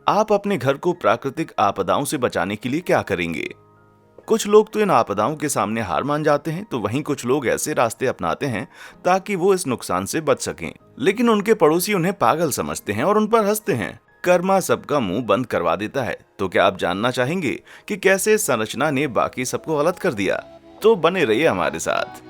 आप अपने घर को प्राकृतिक आपदाओं से बचाने के लिए क्या करेंगे? कुछ लोग तो इन आपदाओं के सामने हार मान जाते हैं, तो वहीं कुछ लोग ऐसे रास्ते अपनाते हैं ताकि वो इस नुकसान से बच सकें। लेकिन उनके पड़ोसी उन्हें पागल समझते हैं और उन पर हंसते हैं। कर्मा सबका मुंह बंद करवा देता है। तो क्या आप जानना चाहेंगे कि कैसे इस संरचना ने बाकी सबको गलत कर दिया? तो बने रहिए हमारे साथ।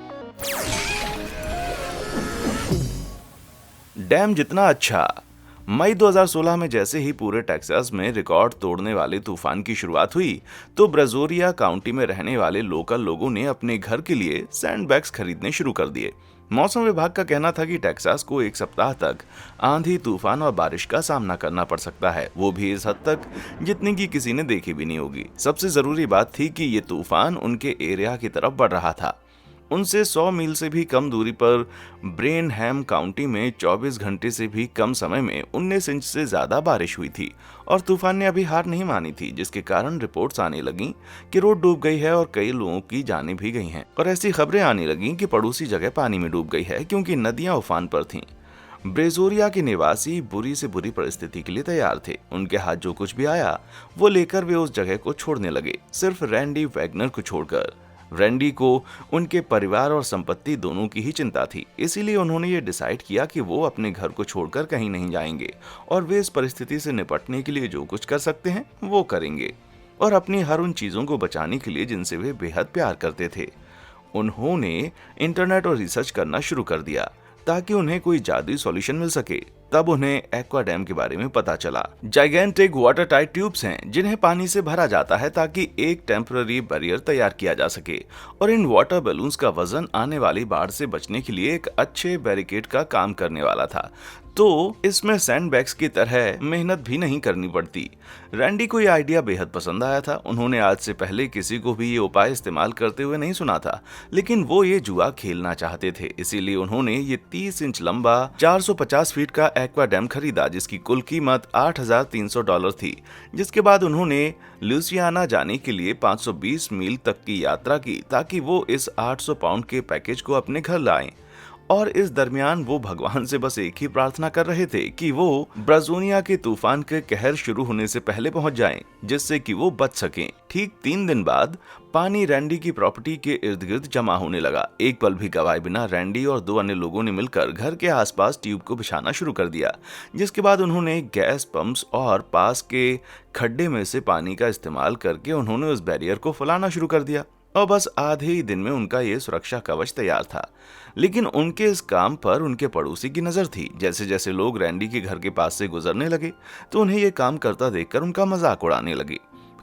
डैम जितना अच्छा। मई 2016 में जैसे ही पूरे टेक्सास में रिकॉर्ड तोड़ने वाले तूफान की शुरुआत हुई, तो ब्राज़ोरिया काउंटी में रहने वाले लोकल लोगों ने अपने घर के लिए सैंडबैग्स खरीदने शुरू कर दिए। मौसम विभाग का कहना था कि टेक्सास को एक सप्ताह तक आंधी, तूफान और बारिश का सामना करना पड़ सकता है, वो भी इस हद तक जितनी की किसी ने देखी भी नहीं होगी। सबसे जरूरी बात थी कि ये तूफान उनके एरिया की तरफ बढ़ रहा था। उनसे 100 मील से भी कम दूरी पर ब्रेनहैम काउंटी में 24 घंटे से भी कम समय में 19 इंच से ज्यादा बारिश हुई थी और तूफान ने अभी हार नहीं मानी थी, जिसके कारण रिपोर्ट्स आने लगी कि रोड डूब गई है और कई लोगों की जानें भी गई हैं। और ऐसी खबरें आने लगी कि पड़ोसी जगह पानी में डूब गई है क्योंकि नदियां उफान पर थीं। ब्रेज़ोरिया के निवासी बुरी से बुरी परिस्थिति के लिए तैयार थे। उनके हाथ जो कुछ भी आया वो लेकर वे उस जगह को छोड़ने लगे, सिर्फ रैंडी वैगनर को छोड़कर। रैंडी को उनके परिवार और संपत्ति दोनों की ही चिंता थी, इसीलिए उन्होंने ये डिसाइड किया कि वो अपने घर को छोड़कर कहीं नहीं जाएंगे और वे इस परिस्थिति से निपटने के लिए जो कुछ कर सकते हैं वो करेंगे, और अपनी हर उन चीजों को बचाने के लिए जिनसे वे बेहद प्यार करते थे। उन्होंने इंटरनेट और रिसर्च करना शुरू कर दिया ताकि उन्हें कोई जादुई सॉल्यूशन मिल सके। तब उन्हें एक्वा डैम के बारे में पता चला। जाइगेंटिक वाटर टाइट ट्यूब्स हैं जिन्हें पानी से भरा जाता है ताकि एक टेम्पररी बैरियर तैयार किया जा सके, और इन वाटर बैलून्स का वजन आने वाली बाढ़ से बचने के लिए एक अच्छे बैरिकेड का काम करने वाला था। तो इसमें सैंडबैग्स की तरह मेहनत भी नहीं करनी पड़ती। रैंडी को यह आइडिया बेहद पसंद आया था। उन्होंने आज से पहले किसी को भी ये उपाय इस्तेमाल करते हुए नहीं सुना था, लेकिन वो ये जुआ खेलना चाहते थे। इसीलिए उन्होंने ये 30 इंच लंबा 450 फीट का एक्वा डैम खरीदा, जिसकी कुल कीमत $8,300 थी। जिसके बाद उन्होंने लुइसियाना जाने के लिए 520 मील तक की यात्रा की ताकि वो इस 800 पाउंड के पैकेज को अपने घर लाएं। और इस दरमियान वो भगवान से बस एक ही प्रार्थना कर रहे थे कि वो ब्राज़ोनिया के तूफान के कहर शुरू होने से पहले पहुंच जाएं, जिससे कि वो बच सकें। ठीक 3 दिन बाद पानी रैंडी की प्रॉपर्टी के इर्द गिर्द जमा होने लगा। एक पल भी गवाए बिना रैंडी और 2 अन्य लोगों ने मिलकर घर के आसपास ट्यूब को बिछाना शुरू कर दिया, जिसके बाद उन्होंने गैस पंप्स और पास के खड्डे में से पानी का इस्तेमाल करके उन्होंने उस बैरियर को फुलाना शुरू कर दिया। और बस आधे ही दिन में उनका ये सुरक्षा कवच तैयार था। लेकिन उनके इस काम पर उनके पड़ोसी की नजर थी। जैसे जैसे लोग रैंडी के घर के पास से गुजरने लगे तो उन्हें ये काम करता देखकर उनका मजाक उड़ाने लगे,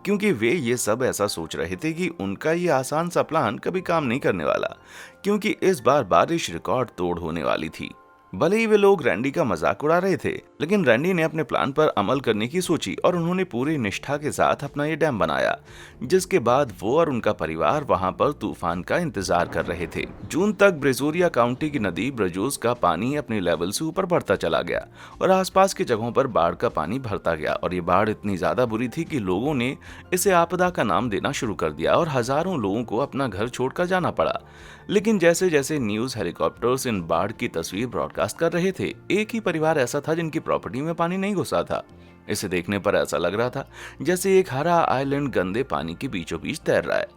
क्योंकि वे ये सब ऐसा सोच रहे थे कि उनका ये आसान सा प्लान कभी काम नहीं करने वाला, क्योंकि इस बार बारिश रिकॉर्ड तोड़ होने वाली थी। भले ही वे लोग रैंडी का मजाक उड़ा रहे थे, लेकिन रैंडी ने अपने प्लान पर अमल करने की सोची और उन्होंने पूरी निष्ठा के साथ अपना ये डैम बनाया, जिसके बाद वो और उनका परिवार वहां पर तूफान का इंतजार कर रहे थे। जून तक ब्रेज़ोरिया काउंटी की नदी ब्रजोस का पानी अपने लेवल से ऊपर बढ़ता चला गया और आसपास की जगहों पर बाढ़ का पानी भरता गया, और ये बाढ़ इतनी ज्यादा बुरी थी कि लोगों ने इसे आपदा का नाम देना शुरू कर दिया और हजारों लोगों को अपना घर छोड़कर जाना पड़ा। लेकिन जैसे जैसे न्यूज हेलीकॉप्टर्स इन बाढ़ की तस्वीर ब्रॉडकास्ट कर रहे थे, एक ही परिवार ऐसा था जिनकी प्रॉपर्टी में पानी नहीं घुसा था। इसे देखने पर ऐसा लग रहा था जैसे एक हरा आइलैंड गंदे पानी के बीचों बीच तैर रहा है।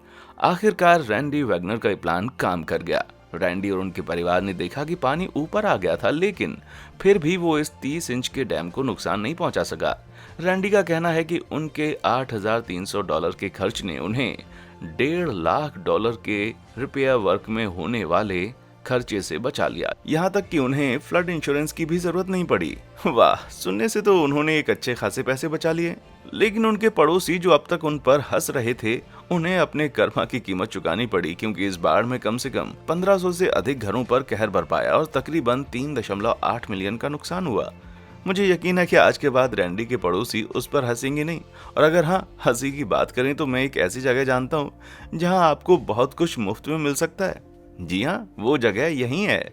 आखिरकार रैंडी वैगनर का प्लान काम कर गया। रैंडी और उनके परिवार ने देखा कि पानी ऊपर आ गया था, लेकिन फिर भी वो इस 30 इंच के डैम को नुकसान नहीं पहुंचा सका। रैंडी का कहना है कि उनके $8,300 के खर्च ने उन्हें $1.5 लाख के रिपेयर वर्क में होने वाले खर्चे से बचा लिया। यहाँ तक कि उन्हें फ्लड इंश्योरेंस की भी जरूरत नहीं पड़ी। वाह, सुनने से तो उन्होंने एक अच्छे खासे पैसे बचा लिए। लेकिन उनके पड़ोसी जो अब तक उन पर हंस रहे थे, उन्हें अपने कर्मा की कीमत चुकानी पड़ी, क्योंकि इस बाढ़ में कम से कम 1500 से अधिक घरों पर कहर बरपाया और तकरीबन 3.8 मिलियन का नुकसान हुआ। मुझे यकीन है कि आज के बाद रैंडी के पड़ोसी उस पर हंसेंगे नहीं, और अगर हाँ हंसी की बात करें तो मैं एक ऐसी जगह जानता हूँ जहाँ आपको बहुत कुछ मुफ्त में मिल सकता है। जी हाँ, वो जगह यही है।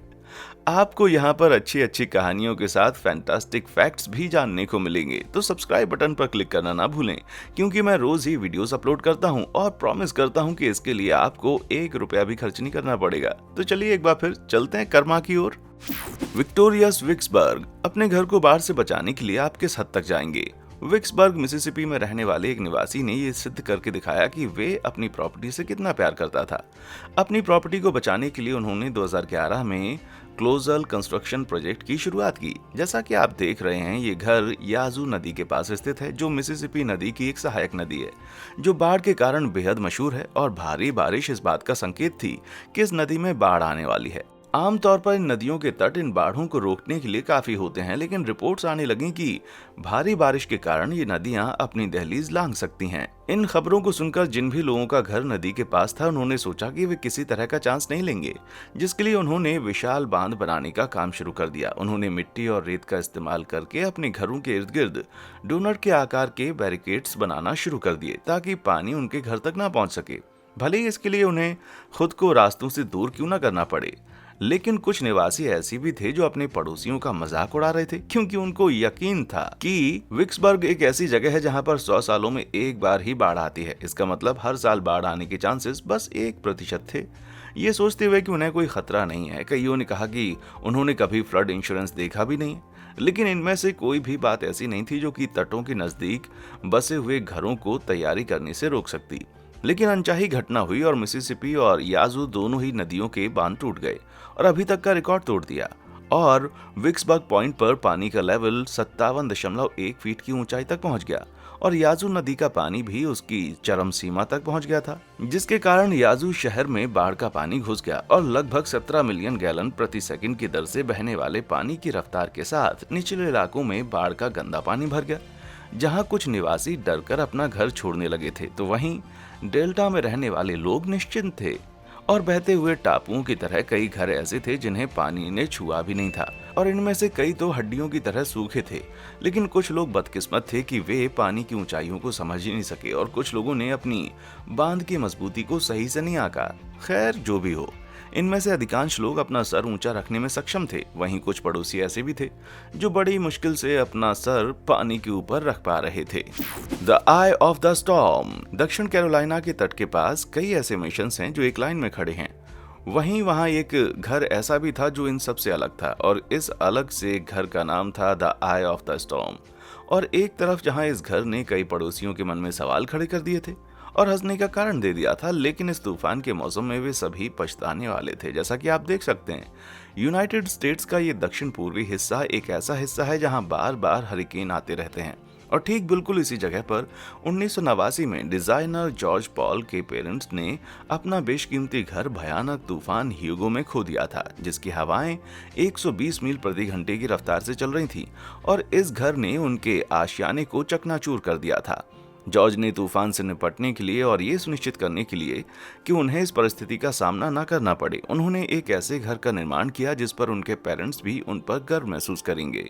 आपको यहाँ पर अच्छी अच्छी कहानियों के साथ फैंटास्टिक फैक्ट्स भी जानने को मिलेंगे। तो सब्सक्राइब बटन पर क्लिक करना ना भूलें, क्योंकि मैं रोज ही वीडियोस अपलोड करता हूँ और प्रॉमिस करता हूँ कि इसके लिए आपको ₹1 भी खर्च नहीं करना पड़ेगा। तो चलिए एक बार फिर चलते हैं कर्मा की ओर। विक्टोरियस विक्सबर्ग अपने घर को बाढ़ से बचाने के लिए आप किस हद तक जाएंगे? विक्सबर्ग मिसिसिपी में रहने वाले एक निवासी ने ये सिद्ध करके दिखाया कि वे अपनी प्रॉपर्टी से कितना प्यार करता था। अपनी प्रॉपर्टी को बचाने के लिए उन्होंने 2011 में क्लोजल कंस्ट्रक्शन प्रोजेक्ट की शुरुआत की। जैसा कि आप देख रहे हैं, ये घर याजू नदी के पास स्थित है, जो मिसिसिपी नदी की एक सहायक नदी है, जो बाढ़ के कारण बेहद मशहूर है। और भारी बारिश इस बात का संकेत थी कि इस नदी में बाढ़ आने वाली है। आमतौर पर इन नदियों के तट इन बाढ़ों को रोकने के लिए काफी होते हैं, लेकिन रिपोर्ट्स आने लगी कि भारी बारिश के कारण ये नदियां अपनी दहलीज लांघ सकती हैं। इन खबरों को सुनकर जिन भी लोगों का घर नदी के पास था, उन्होंने सोचा कि वे किसी तरह का चांस नहीं लेंगे, जिसके लिए उन्होंने विशाल बांध बनाने का काम शुरू कर दिया। उन्होंने मिट्टी और रेत का इस्तेमाल करके अपने घरों के इर्द गिर्द डोनट के आकार के बैरिकेड्स बनाना शुरू कर दिए, ताकि पानी उनके घर तक ना पहुंच सके, भले ही इसके लिए उन्हें खुद को रास्तों से दूर क्यों ना करना पड़े। लेकिन कुछ निवासी ऐसे भी थे जो अपने पड़ोसियों का मजाक उड़ा रहे थे, क्योंकि उनको यकीन था कि विक्सबर्ग एक ऐसी जगह है जहां पर 100 सालों में एक बार ही बाढ़ आती है। इसका मतलब हर साल बाढ़ आने के चांसेस बस 1% थे। ये सोचते हुए कि उन्हें कोई खतरा नहीं है, कईयों ने कहा कि उन्होंने कभी फ्लड इंश्योरेंस देखा भी नहीं, लेकिन इनमें से कोई भी बात ऐसी नहीं थी जो कि तटों के नजदीक बसे हुए घरों को तैयारी करने से रोक सकती। लेकिन अनचाही घटना हुई और मिसिसिपी और याजू दोनों ही नदियों के बांध टूट गए और अभी तक का रिकॉर्ड तोड़ दिया। और विक्सबर्ग पॉइंट पर पानी का लेवल 57.1 फीट की ऊंचाई तक पहुंच गया और याजू नदी का पानी भी उसकी चरम सीमा तक पहुंच गया था, जिसके कारण याजू शहर में बाढ़ का पानी घुस गया और लगभग 17 मिलियन गैलन प्रति सेकंड की दर से बहने वाले पानी की रफ्तार के साथ निचले इलाकों में बाढ़ का गंदा पानी भर गया। जहां कुछ निवासी डरकर अपना घर छोड़ने लगे थे, तो वहीं डेल्टा में रहने वाले लोग निश्चिंत थे। और बहते हुए टापुओं की तरह कई घर ऐसे थे जिन्हें पानी ने छुआ भी नहीं था, और इनमें से कई तो हड्डियों की तरह सूखे थे। लेकिन कुछ लोग बदकिस्मत थे कि वे पानी की ऊंचाइयों को समझ ही नहीं सके, और कुछ लोगों ने अपनी बांध की मजबूती को सही से नहीं आंका। खैर, जो भी हो, इनमें से अधिकांश लोग अपना सर ऊंचा रखने में सक्षम थे। वहीं कुछ पड़ोसी ऐसे भी थे जो बड़ी मुश्किल से अपना सर पानी के ऊपर रख पा रहे थे। The I of the storm. दक्षिण कैरोलिना के तट के पास कई ऐसे मिशंस हैं जो एक लाइन में खड़े हैं। वहीं वहां एक घर ऐसा भी था जो इन सब से अलग था, और इस अलग से घर का नाम था the I of the storm. और एक तरफ जहां इस घर ने कई पड़ोसियों के मन में सवाल खड़े कर दिए थे और हंसने का कारण दे दिया था, लेकिन इस तूफान के मौसम में वे सभी पछताने वाले थे। जैसा कि आप देख सकते हैं, यूनाइटेड स्टेट्स का ये दक्षिण पूर्वी हिस्सा एक ऐसा हिस्सा है जहां बार बार हरिकेन आते रहते हैं। और ठीक बिल्कुल इसी जगह पर 1989 में डिजाइनर जॉर्ज पॉल के पेरेंट्स ने अपना बेशकीमती घर भयानक तूफान ह्यूगो में खो दिया था, जिसकी हवाएं 120 मील प्रति घंटे की रफ्तार से चल रही थीं, और इस घर ने उनके आशियाने को चकनाचूर कर दिया था। जॉर्ज ने तूफान से निपटने के लिए और ये सुनिश्चित करने के लिए कि उन्हें इस परिस्थिति का सामना न करना पड़े, उन्होंने एक ऐसे घर का निर्माण किया जिस पर उनके पेरेंट्स भी उन पर गर्व महसूस करेंगे।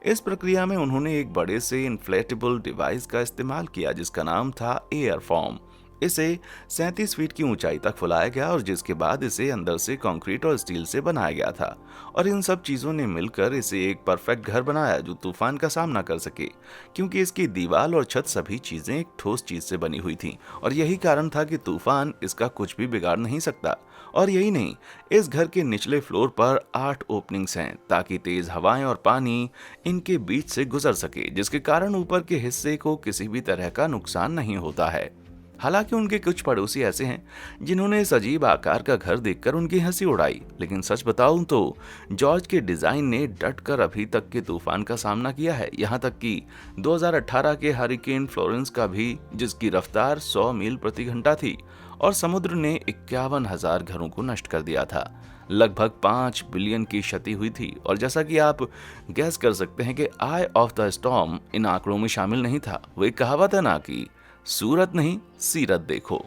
इस प्रक्रिया में उन्होंने एक बड़े से इन्फ्लेटेबल डिवाइस का इस्तेमाल किया जिसका नाम था एयर फॉर्म। इसे 37 फीट की ऊंचाई तक फुलाया गया और जिसके बाद इसे अंदर से कंक्रीट और स्टील से बनाया गया था, और इन सब चीजों ने मिलकर इसे एक परफेक्ट घर बनाया जो तूफान का सामना कर सके, क्योंकि इसकी दीवार और छत सभी चीजें एक ठोस चीज से बनी हुई थी, और यही कारण था कि तूफान इसका कुछ भी बिगाड़ नहीं सकता। और यही नहीं, इस घर के निचले फ्लोर पर 8 ओपनिंग्स हैं ताकि तेज हवाएं और पानी इनके बीच से गुजर सके, जिसके कारण ऊपर के हिस्से को किसी भी तरह का नुकसान नहीं होता है। हालांकि उनके कुछ पड़ोसी ऐसे हैं जिन्होंने इस अजीब आकार का घर देखकर उनकी हंसी उड़ाई, लेकिन सच बताऊं तो जॉर्ज के डिजाइन ने डटकर अभी तक के तूफान का सामना किया है, यहां तक कि 2018 के हरिकेन फ्लोरेंस का भी, जिसकी रफ्तार 100 मील प्रति घंटा थी और समुद्र ने 51,000 घरों को नष्ट कर दिया था। लगभग 5 बिलियन की क्षति हुई थी, और जैसा कि आप गैस कर सकते हैं कि आई ऑफ द स्टॉर्म इन आंकड़ों में शामिल नहीं था। वो एक कहावत है ना कि सूरत नहीं सीरत देखो।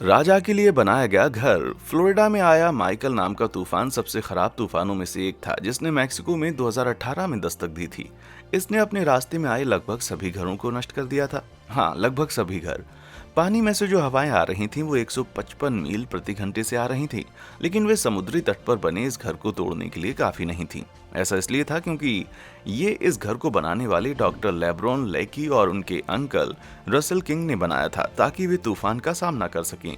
राजा के लिए बनाया गया घर। फ्लोरिडा में आया माइकल नाम का तूफान सबसे खराब तूफानों में से एक था जिसने मैक्सिको में 2018 में दस्तक दी थी। इसने अपने रास्ते में आए लगभग सभी घरों को नष्ट कर दिया था। हाँ, लगभग सभी घर। पानी में से जो हवाएं आ रही थीं वो 155 मील प्रति घंटे से आ रही थीं, लेकिन वे समुद्री तट पर बने इस घर को तोड़ने के लिए काफी नहीं थीं। ऐसा इसलिए था क्योंकि ये इस घर को बनाने वाले डॉक्टर लेब्रॉन लेकी और उनके अंकल रसल किंग ने बनाया था ताकि वे तूफान का सामना कर सकें।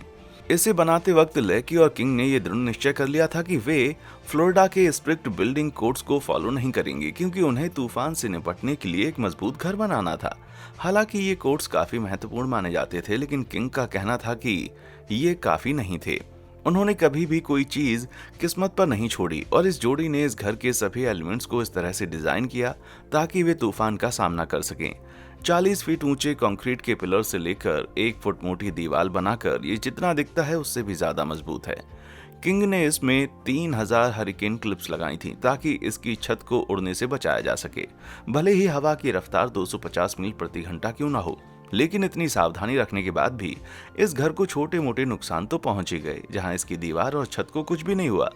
इसे बनाते वक्त लेकी और किंग ने यह दृढ़ निश्चय कर लिया था कि वे फ्लोरिडा के स्ट्रिक्ट बिल्डिंग कोड्स को फॉलो नहीं करेंगे, क्योंकि उन्हें तूफान से निपटने के लिए एक मजबूत घर बनाना था। हालांकि ये कोड्स काफी महत्वपूर्ण माने जाते थे, लेकिन किंग का कहना था कि ये काफी नहीं थे। उन्होंने कभी भी कोई चीज किस्मत पर नहीं छोड़ी और इस जोड़ी ने इस घर के सभी एलिमेंट्स को इस तरह से डिजाइन किया ताकि वे तूफान का सामना कर सकें। 40 फीट ऊंचे कंक्रीट के पिलर से लेकर 1 फुट मोटी दीवार बनाकर ये जितना दिखता है उससे भी ज्यादा मजबूत है। किंग ने इसमें 3000 हरिकेन क्लिप्स लगाई थी ताकि इसकी छत को उड़ने से बचाया जा सके, भले ही हवा की रफ्तार 250 मील प्रति घंटा क्यों ना हो। लेकिन इतनी सावधानी रखने के बाद भी इस घर को छोटे मोटे नुकसान तो पहुंच ही गए, जहां इसकी दीवार और छत को कुछ भी नहीं हुआ।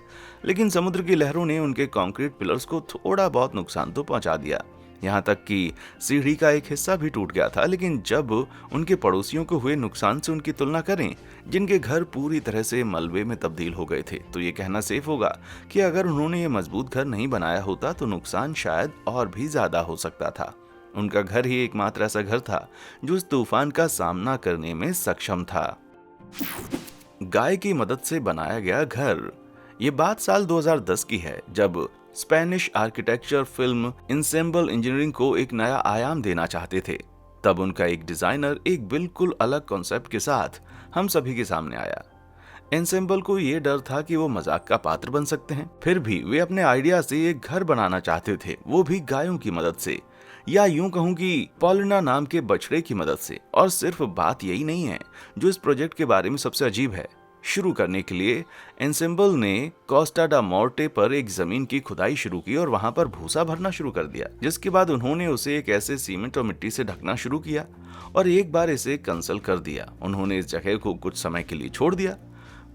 लेकिन समुद्र की लहरों ने उनके कंक्रीट पिलर्स को थोड़ा बहुत नुकसान तो पहुंचा दिया, यहाँ तक कि सीढ़ी का एक हिस्सा भी टूट गया था। लेकिन जब उनके पड़ोसियों को हुए नुकसान से उनकी तुलना करें, जिनके घर पूरी तरह से मलबे में तब्दील हो गए थे, तो ये कहना सेफ होगा कि अगर उन्होंने ये मजबूत घर नहीं बनाया होता तो नुकसान शायद और भी ज्यादा हो सकता था। उनका घर ही एकमात्र ऐसा घर था जो इस तूफान का सामना करने में सक्षम था। गाय की मदद से बनाया गया घर। ये बात साल 2010 की है, जब Spanish architecture film ensemble engineering को एक नया आयाम देना चाहते थे। तब उनका एक डिजाइनर एक बिल्कुल अलग कॉन्सेप्ट के साथ हम सभी के सामने आया। एंसेम्बल को ये डर था कि वो मजाक का पात्र बन सकते हैं, फिर भी वे अपने आइडिया से एक घर बनाना चाहते थे, वो भी गायों की मदद से, या यूं कहूं कि पॉलिना नाम के बछड़े की मदद से। और सिर्फ बात यही नहीं है जो इस प्रोजेक्ट के बारे में सबसे अजीब है। शुरू करने के लिए एंसेम्बल ने कोस्टा डा मोर्टे पर एक जमीन की खुदाई शुरू की और वहां पर भूसा भरना शुरू कर दिया, जिसके बाद उन्होंने उसे एक ऐसे सीमेंट और मिट्टी से ढकना शुरू किया और एक बार इसे कंसल कर दिया। उन्होंने इस जगह को कुछ समय के लिए छोड़ दिया,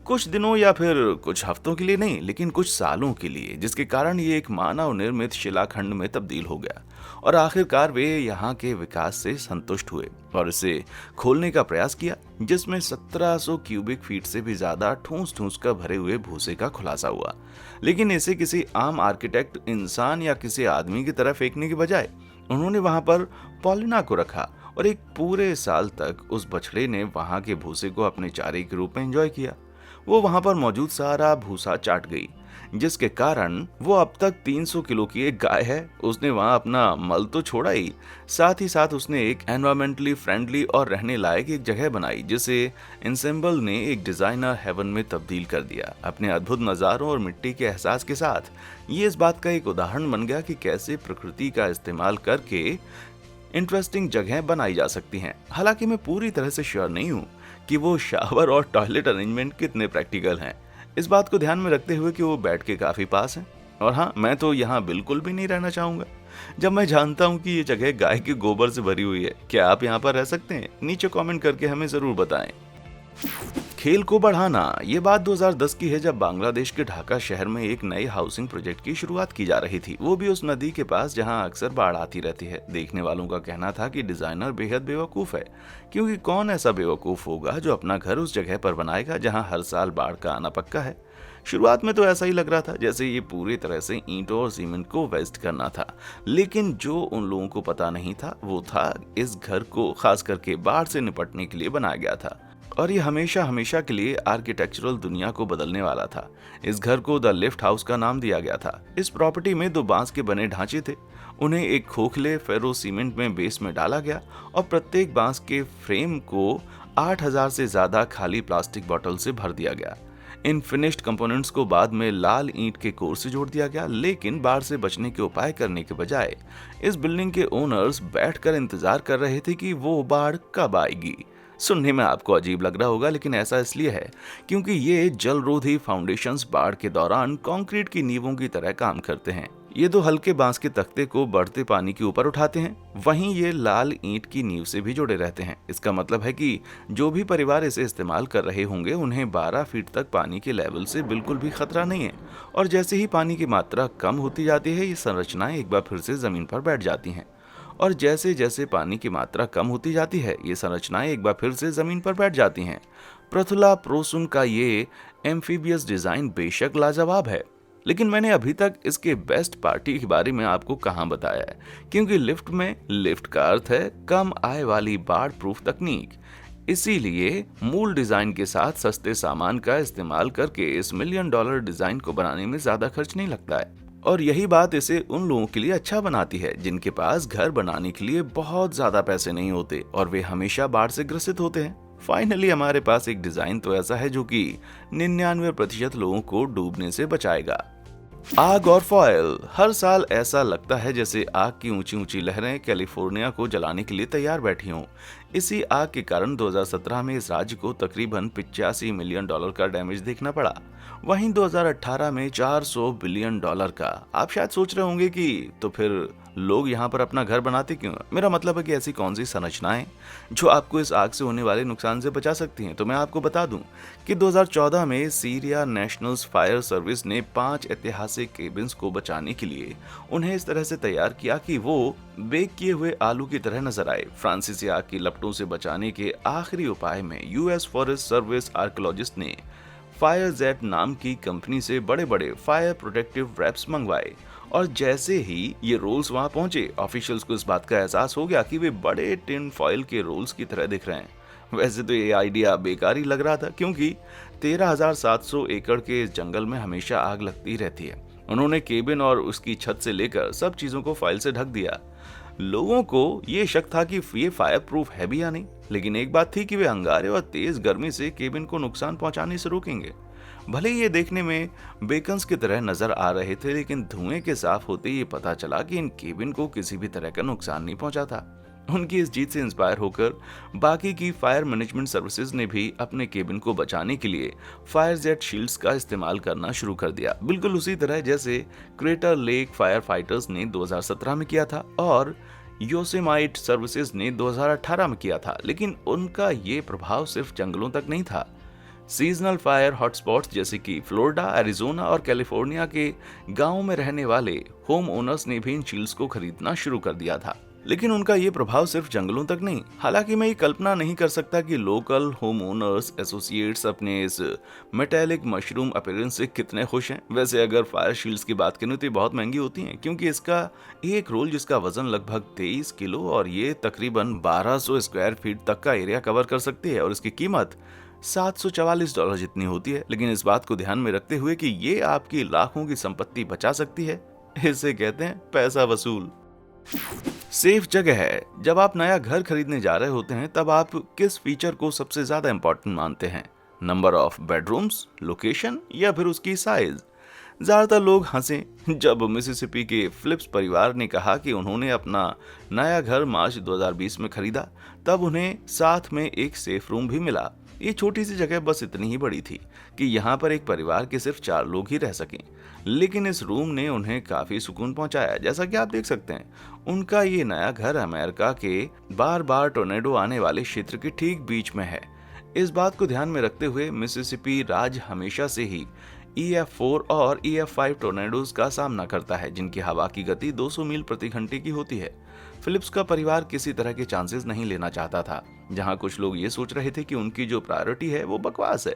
कुछ दिनों या फिर कुछ हफ्तों के लिए नहीं, लेकिन कुछ सालों के लिए, जिसके कारण ये एक मानव निर्मित शिलाखंड में तब्दील हो गया। और आखिरकार वे यहाँ के विकास से संतुष्ट हुए और इसे खोलने का प्रयास किया, जिसमें 1700 क्यूबिक फीट से भी ज्यादा ठूस ठूस कर भरे हुए भूसे का खुलासा हुआ। लेकिन इसे किसी आम आर्किटेक्ट, इंसान या किसी आदमी की तरह फेंकने के बजाय उन्होंने वहां पर पॉलिना को रखा और एक पूरे साल तक उस बछड़े ने वहां के भूसे को अपने चारे के रूप में एंजॉय किया। वो वहां पर मौजूद सारा भूसा चाट गई, जिसके कारण वो अब तक 300 किलो की एक गाय है। उसने वहां अपना मल तो छोड़ा ही, साथ ही साथ उसने एक एनवायरमेंटली फ्रेंडली और रहने लायक एक जगह बनाई, जिसे एंसेम्बल ने एक डिजाइनर हेवन में तब्दील कर दिया। अपने अद्भुत नज़ारों और मिट्टी के एहसास के साथ ये इस बात का एक उदाहरण बन गया कि कैसे प्रकृति का इस्तेमाल करके इंटरेस्टिंग जगह बनाई जा सकती हैं। हालांकि मैं पूरी तरह से श्योर नहीं हूँ कि वो शावर और टॉयलेट अरेंजमेंट कितने प्रैक्टिकल हैं, इस बात को ध्यान में रखते हुए कि वो बेड के काफी पास हैं। और हाँ, मैं तो यहाँ बिल्कुल भी नहीं रहना चाहूंगा जब मैं जानता हूँ कि ये जगह गाय के गोबर से भरी हुई है। क्या आप यहाँ पर रह सकते हैं? नीचे कमेंट करके हमें जरूर बताएं। खेल को बढ़ाना। ये बात 2010 की है, जब बांग्लादेश के ढाका शहर में एक नए हाउसिंग प्रोजेक्ट की शुरुआत की जा रही थी, वो भी उस नदी के पास जहां अक्सर बाढ़ आती रहती है। देखने वालों का कहना था कि डिजाइनर बेहद बेवकूफ है, क्योंकि कौन ऐसा बेवकूफ होगा जो अपना घर उस जगह पर बनाएगा जहां हर साल बाढ़ का आना पक्का है। शुरुआत में तो ऐसा ही लग रहा था जैसे ये पूरी तरह से ईंटों और सीमेंट को वेस्ट करना था, लेकिन जो उन लोगों को पता नहीं था वो था इस घर को खास करके बाढ़ से निपटने के लिए बनाया गया था और ये हमेशा हमेशा के लिए आर्किटेक्चरल दुनिया को बदलने वाला था। इस घर को द लिफ्ट हाउस का नाम दिया गया था। इस प्रॉपर्टी में 2 बांस के बने ढांचे थे, उन्हें एक खोखले फेरो सीमेंट में बेस में डाला गया और प्रत्येक बांस के फ्रेम को 8000 से ज्यादा खाली प्लास्टिक बॉटल से भर दिया गया। इन फिनिश्ड कंपोनेंट्स को बाद में लाल ईंट के कोर से जोड़ दिया गया। लेकिन बाढ़ से बचने के उपाय करने के बजाय इस बिल्डिंग के ओनर्स बैठकर इंतजार कर रहे थे कि वो बाढ़ कब आएगी। सुनने में आपको अजीब लग रहा होगा, लेकिन ऐसा इसलिए है क्योंकि ये जलरोधी फाउंडेशंस बाढ़ के दौरान कंक्रीट की नींवों की तरह काम करते हैं। ये 2 हल्के बांस के तख्ते को बढ़ते पानी के ऊपर उठाते हैं, वहीं ये लाल ईंट की नींव से भी जुड़े रहते हैं। इसका मतलब है कि जो भी परिवार इसे इस्तेमाल कर रहे होंगे उन्हें 12 फीट तक पानी के लेवल से बिल्कुल भी खतरा नहीं है। और जैसे ही पानी की मात्रा कम होती जाती है, ये संरचनाएं एक बार फिर से जमीन पर बैठ जाती हैं और जैसे जैसे पानी की मात्रा कम होती जाती है, ये संरचनाएं एक बार फिर से जमीन पर बैठ जाती हैं। प्रथुला प्रोसुन का ये एम्फीबियस डिजाइन बेशक लाजवाब है, लेकिन मैंने अभी तक इसके बेस्ट पार्टी के बारे में आपको कहां बताया है, क्योंकि लिफ्ट में लिफ्ट का अर्थ है कम आय वाली बाढ़ प्रूफ तकनीक। इसीलिए मूल डिजाइन के साथ सस्ते सामान का इस्तेमाल करके इस मिलियन डॉलर डिजाइन को बनाने में ज्यादा खर्च नहीं लगता है। और यही बात इसे उन लोगों के लिए अच्छा बनाती है जिनके पास घर बनाने के लिए बहुत ज्यादा पैसे नहीं होते और वे हमेशा बाढ़ से ग्रसित होते हैं। फाइनली हमारे पास एक डिजाइन तो ऐसा है जो कि 99% लोगों को डूबने से बचाएगा। आग और फॉयल। हर साल ऐसा लगता है जैसे आग की ऊंची ऊंची लहरें कैलिफोर्निया को जलाने के लिए तैयार बैठी हों। इसी आग के कारण 2017 में इस राज्य को तकरीबन 85 मिलियन डॉलर का डैमेज देखना पड़ा। वहीं 2018 में 400 बिलियन डॉलर का। आप शायद सोच रहे होंगे कि तो फिर लोग यहाँ पर अपना घर बनाते क्यों? मेरा मतलब है कि ऐसी कौन सी संरचनाएं जो आपको इस आग से होने वाले नुकसान से बचा सकती हैं। तो मैं आपको बता दूं कि 2014 में सीरिया नेशनल फायर सर्विस ने 5 ऐतिहासिक केबिन्स को बचाने के लिए उन्हें इस तरह से तैयार किया कि वो बेक किए हुए आलू की तरह नजर आए। फ्रांसीसी आग की लपटों से बचाने के आखिरी उपाय में यूएस फॉरेस्ट सर्विस आर्कियोलॉजिस्ट ने फायर जेट नाम की कंपनी से बड़े बड़े फायर प्रोटेक्टिव रैप्स मंगवाए और जैसे ही ये रोल्स वहां पहुंचे ऑफिशियल्स को इस बात का एहसास हो गया कि वे बड़े टिन फॉइल के रोल्स की तरह दिख रहे हैं। वैसे तो ये आइडिया बेकार ही लग रहा था क्योंकि 13,700 एकड़ के इस जंगल में हमेशा आग लगती रहती है। उन्होंने केबिन और उसकी छत से लेकर सब चीजों को फाइल से ढक दिया। लोगों को ये शक था कि ये फायर प्रूफ है भी या नहीं, लेकिन एक बात थी कि वे अंगारे और तेज गर्मी से केबिन को नुकसान पहुंचाने से रोकेंगे। भले ही ये देखने में बेकन्स की तरह नजर आ रहे थे, लेकिन धुएं के साफ होते ही ये पता चला कि इन केबिन को किसी भी तरह का नुकसान नहीं पहुंचा था। उनकी इस जीत से इंस्पायर होकर बाकी की फायर मैनेजमेंट सर्विसेज ने भी अपने केबिन को बचाने के लिए फायर जेट शील्ड्स का इस्तेमाल करना शुरू कर दिया, बिल्कुल उसी तरह जैसे क्रेटर लेक फायर फाइटर्स ने 2017 में किया था और योसेमाइट सर्विसेज ने 2018 में किया था। लेकिन उनका ये प्रभाव सिर्फ जंगलों तक नहीं था। सीजनल फायर हॉटस्पॉट्स जैसे कि फ्लोरिडा, एरिजोना और कैलिफोर्निया के गांवों में रहने वाले होम ओनर्स ने भी इन शील्ड्स को खरीदना शुरू कर दिया था। लेकिन उनका ये प्रभाव सिर्फ जंगलों तक नहीं। हालांकि मैं ये कल्पना नहीं कर सकता कि लोकल होम ओनर्स एसोसिएट्स अपने इस मेटेलिक मशरूम अपीयरेंस से कितने खुश हैं। वैसे अगर फायर शील्ड्स की बात करें तो ये बहुत महंगी होती हैं क्योंकि इसका एक रोल जिसका वजन लगभग 23 किलो और ये तकरीबन 1200 स्क्वायर फीट तक का एरिया कवर कर सकती है और इसकी कीमत $744 जितनी होती है। लेकिन इस बात को ध्यान में रखते हुए कि ये आपकी लाखों की संपत्ति बचा सकती है, इसे कहते हैं पैसा वसूल। सेफ जगह है। जब आप नया घर खरीदने जा रहे होते हैं तब आप किस फीचर को सबसे ज्यादा इंपॉर्टेंट मानते हैं? नंबर ऑफ बेडरूम्स, लोकेशन या फिर उसकी साइज? ज्यादातर लोग हंसे जब मिसिसिपी के फिलिप्स परिवार ने कहा कि उन्होंने अपना नया घर मार्च 2020 में खरीदा। तब उन्हें साथ में एक सेफ रूम भी मिला। ये छोटी सी जगह बस इतनी ही बड़ी थी कि यहाँ पर एक परिवार के सिर्फ 4 लोग ही रह सकें, लेकिन इस रूम ने उन्हें काफी सुकून पहुंचाया। जैसा कि आप देख सकते हैं, उनका ये नया घर अमेरिका के बार बार टोर्नेडो आने वाले क्षेत्र के ठीक बीच में है। इस बात को ध्यान में रखते हुए मिसिसिपी राज्य हमेशा से ही EF4 और EF5 टोर्नेडोज का सामना करता है जिनकी हवा की गति 200 मील प्रति घंटे की होती है। फिलिप्स का परिवार किसी तरह के चांसेस नहीं लेना चाहता था। जहां कुछ लोग ये सोच रहे थे कि उनकी जो प्रायोरिटी है वो बकवास है,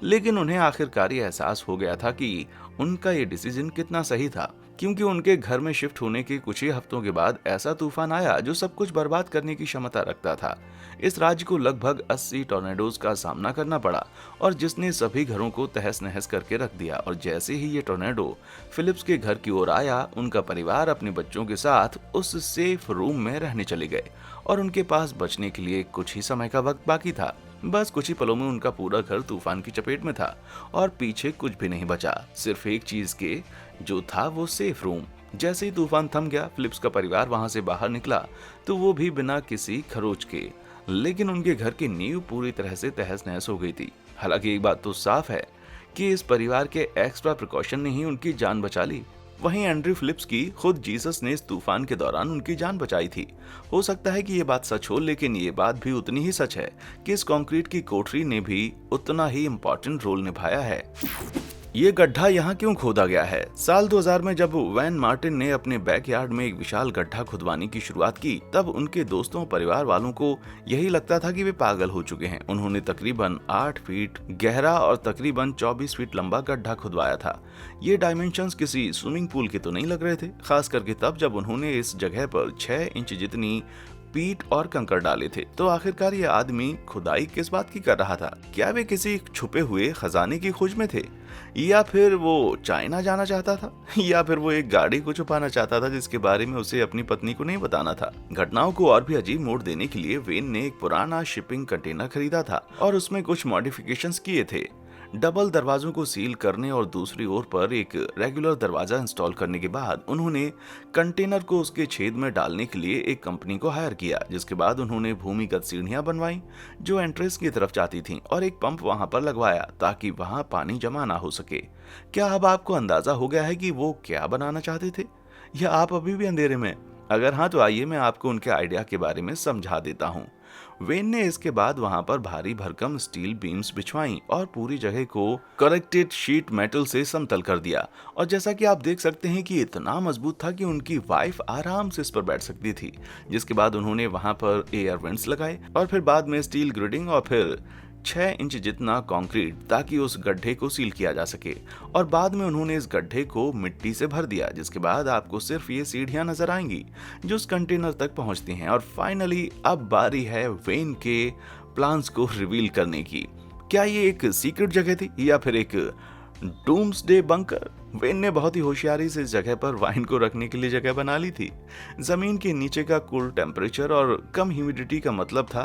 लेकिन उन्हें आखिरकार ये एहसास हो गया था कि उनका ये डिसीजन कितना सही था, क्योंकि उनके घर में शिफ्ट होने के कुछ ही हफ्तों के बाद ऐसा तूफान आया जो सब कुछ बर्बाद करने की क्षमता रखता था। इस राज्य को लगभग 80 टॉर्नेडोज का सामना करना पड़ा और जिसने सभी घरों को तहस नहस करके रख दिया। और जैसे ही ये टॉर्नेडो फिलिप्स के घर की ओर आया, उनका परिवार अपने बच्चों के साथ उस सेफ रूम में रहने चले गए और उनके पास बचने के लिए कुछ ही समय का वक्त बाकी था। बस कुछ ही पलों में उनका पूरा घर तूफान की चपेट में था और पीछे कुछ भी नहीं बचा, सिर्फ एक चीज के जो था वो सेफ रूम। जैसे ही तूफान थम गया, फिलिप्स का परिवार वहां से बाहर निकला तो वो भी बिना किसी खरोच के, लेकिन उनके घर की नींव पूरी तरह से तहस नहस हो गई थी। हालांकि एक बात तो साफ है कि इस परिवार के एक्स्ट्रा प्रिकॉशन ने ही उनकी जान बचा ली। वहीं एंड्रयू फिलिप्स की खुद जीसस ने इस तूफान के दौरान उनकी जान बचाई थी। हो सकता है कि ये बात सच हो, लेकिन ये बात भी उतनी ही सच है कि इस कंक्रीट की कोठरी ने भी उतना ही इम्पोर्टेंट रोल निभाया है। ये गड्ढा यहाँ क्यों खोदा गया है? साल 2000 में जब वैन मार्टिन ने अपने बैकयार्ड में एक विशाल गड्ढा खुदवाने की शुरुआत की, तब उनके दोस्तों परिवार वालों को यही लगता था कि वे पागल हो चुके हैं। उन्होंने तकरीबन 8 फीट गहरा और तकरीबन 24 फीट लंबा गड्ढा खुदवाया था। ये डायमेंशंस किसी स्विमिंग पूल के तो नहीं लग रहे थे, खास करके तब जब उन्होंने इस जगह पर 6 इंच जितनी पीट और कंकड़ डाले थे। तो आखिरकार ये आदमी खुदाई किस बात की कर रहा था? क्या वे किसी छुपे हुए खजाने की खोज में थे, या फिर वो चाइना जाना चाहता था, या फिर वो एक गाड़ी को छुपाना चाहता था जिसके बारे में उसे अपनी पत्नी को नहीं बताना था? घटनाओं को और भी अजीब मोड़ देने के लिए वेन ने एक पुराना शिपिंग कंटेनर खरीदा था और उसमें कुछ मॉडिफिकेशंस किए थे। डबल दरवाजों को सील करने और दूसरी ओर पर एक रेगुलर दरवाजा इंस्टॉल करने के बाद उन्होंने कंटेनर को उसके छेद में डालने के लिए एक कंपनी को हायर किया, जिसके बाद उन्होंने भूमिगत सीढ़ियां बनवाई जो एंट्रेंस की तरफ जाती थीं और एक पंप वहां पर लगवाया ताकि वहां पानी जमा ना हो सके। क्या अब आपको अंदाजा हो गया है कि वो क्या बनाना चाहते थे, या आप अभी भी अंधेरे में? अगर हाँ, तो आइए मैं आपको उनके आइडिया के बारे में समझा देता हूँ। वेन ने इसके बाद वहां पर भारी भरकम स्टील बीम्स बिछवाई और पूरी जगह को करेक्टेड शीट मेटल से समतल कर दिया, और जैसा कि आप देख सकते हैं कि इतना मजबूत था कि उनकी वाइफ आराम से इस पर बैठ सकती थी। जिसके बाद उन्होंने वहां पर एयर वेंट्स लगाए और फिर बाद में स्टील ग्रिडिंग और फिर 6 इंच जितना कंक्रीट ताकि उस गड्ढे को सील किया जा सके, और बाद में उन्होंने इस गड्ढे को मिट्टी से भर दिया, जिसके बाद आपको सिर्फ ये सीढ़ियां नजर आएंगी जो उस कंटेनर तक पहुंचती हैं। और फाइनली अब बारी है वेन के प्लान्स को रिवील करने की। क्या ये एक सीक्रेट जगह थी या फिर एक डूम्सडे बंकर? वेन ने बहुत ही होशियारी से इस जगह पर वाइन को रखने के लिए जगह बना ली थी। जमीन के नीचे का कूल टेम्परेचर और कम ह्यूमिडिटी का मतलब था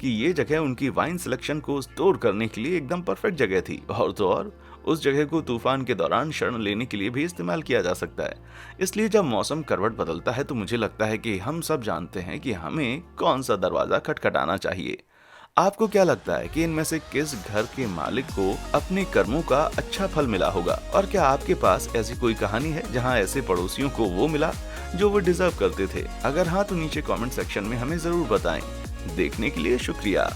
कि ये जगह उनकी वाइन सिलेक्शन को स्टोर करने के लिए एकदम परफेक्ट जगह थी, और तो और उस जगह को तूफान के दौरान शरण लेने के लिए भी इस्तेमाल किया जा सकता है। इसलिए जब मौसम करवट बदलता है तो मुझे लगता है कि हम सब जानते हैं कि हमें कौन सा दरवाजा खटखटाना चाहिए। आपको क्या लगता है कि इनमें से किस घर के मालिक को अपने कर्मों का अच्छा फल मिला होगा? और क्या आपके पास ऐसी कोई कहानी है जहां ऐसे पड़ोसियों को वो मिला जो वो डिजर्व करते थे? अगर हाँ, तो नीचे कमेंट सेक्शन में हमें जरूर बताएं। देखने के लिए शुक्रिया।